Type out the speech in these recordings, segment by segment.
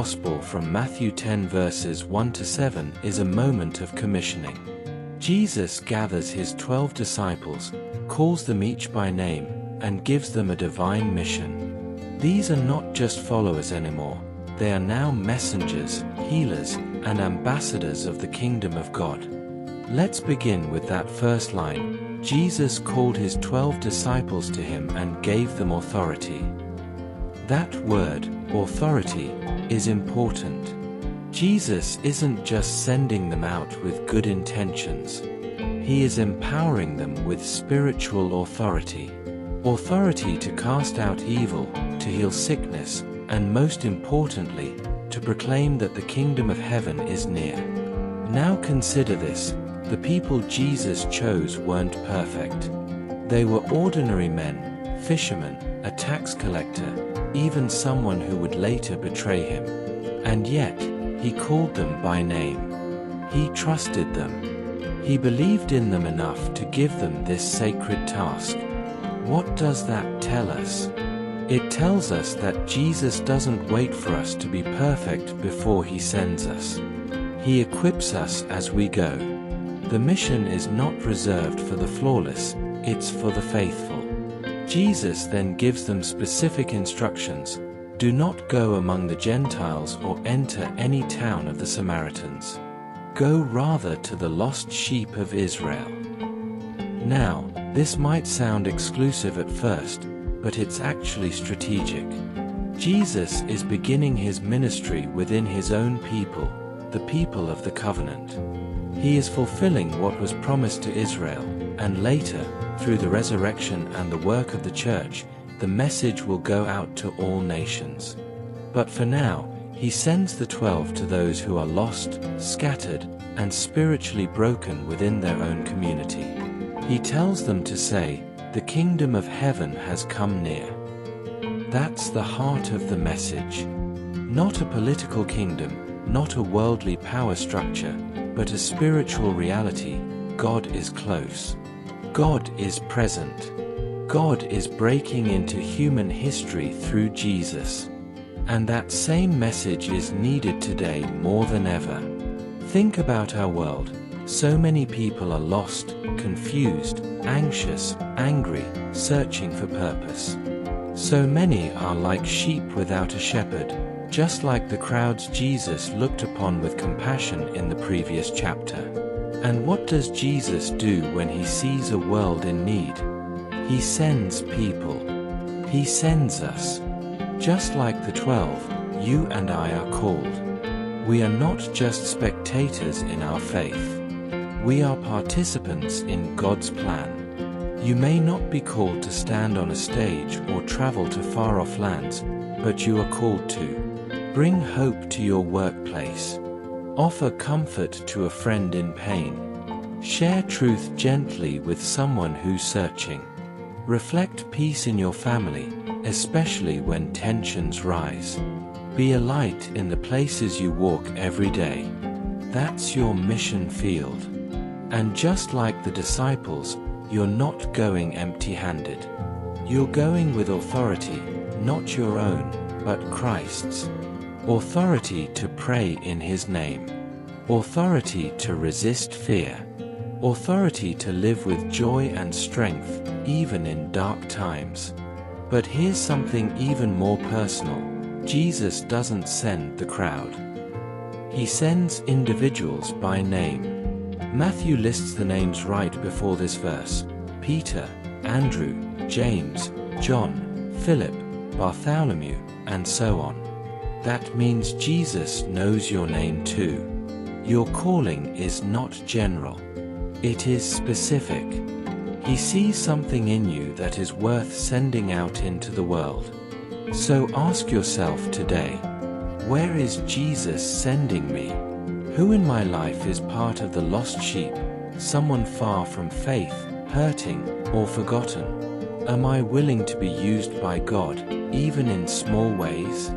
Gospel from Matthew 10 verses 1 to 7 is a moment of commissioning. Jesus gathers his 12 disciples, calls them each by name, and gives them a divine mission. These are not just followers anymore, they are now messengers, healers, and ambassadors of the kingdom of God. Let's begin with that first line. Jesus called his 12 disciples to him and gave them authority. That word, authority, is important. Jesus isn't just sending them out with good intentions. He is empowering them with spiritual authority. Authority to cast out evil, to heal sickness, and most importantly, to proclaim that the kingdom of heaven is near. Now consider this, the people Jesus chose weren't perfect. They were ordinary men, fishermen, a tax collector, even someone who would later betray him. And yet, he called them by name. He trusted them. He believed in them enough to give them this sacred task. What does that tell us? It tells us that Jesus doesn't wait for us to be perfect before he sends us. He equips us as we go. The mission is not reserved for the flawless, it's for the faithful. Jesus then gives them specific instructions. Do not go among the Gentiles or enter any town of the Samaritans. Go rather to the lost sheep of Israel. Now, this might sound exclusive at first, but it's actually strategic. Jesus is beginning his ministry within his own people, the people of the covenant. He is fulfilling what was promised to Israel, and later, through the resurrection and the work of the church, the message will go out to all nations. But for now, he sends the 12 to those who are lost, scattered, and spiritually broken within their own community. He tells them to say, "The kingdom of heaven has come near." That's the heart of the message. Not a political kingdom, not a worldly power structure, but a spiritual reality. God is close. God is present. God is breaking into human history through Jesus. And that same message is needed today more than ever. Think about our world. So many people are lost, confused, anxious, angry, searching for purpose. So many are like sheep without a shepherd, just like the crowds Jesus looked upon with compassion in the previous chapter. And what does Jesus do when he sees a world in need? He sends people. He sends us. Just like the 12, you and I are called. We are not just spectators in our faith. We are participants in God's plan. You may not be called to stand on a stage or travel to far-off lands, but you are called to bring hope to your workplace, offer comfort to a friend in pain, share truth gently with someone who's searching, reflect peace in your family, especially when tensions rise. Be a light in the places you walk every day. That's your mission field. And just like the disciples, you're not going empty-handed. You're going with authority, not your own, but Christ's. Authority to pray in his name. Authority to resist fear. Authority to live with joy and strength, even in dark times. But here's something even more personal. Jesus doesn't send the crowd. He sends individuals by name. Matthew lists the names right before this verse: Peter, Andrew, James, John, Philip, Bartholomew, and so on. That means Jesus knows your name too. Your calling is not general. It is specific. He sees something in you that is worth sending out into the world. So ask yourself today, where is Jesus sending me? Who in my life is part of the lost sheep, someone far from faith, hurting, or forgotten? Am I willing to be used by God, even in small ways?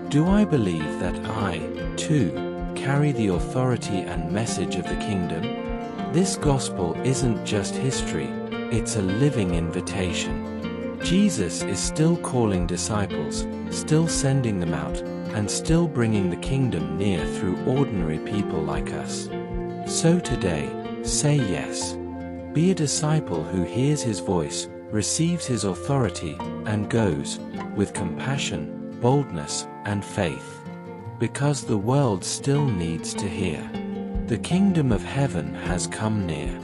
Do I believe that I, too, carry the authority and message of the kingdom? This gospel isn't just history, it's a living invitation. Jesus is still calling disciples, still sending them out, and still bringing the kingdom near through ordinary people like us. So today, say yes. Be a disciple who hears his voice, receives his authority, and goes, with compassion, boldness, and faith. Because the world still needs to hear. The kingdom of heaven has come near.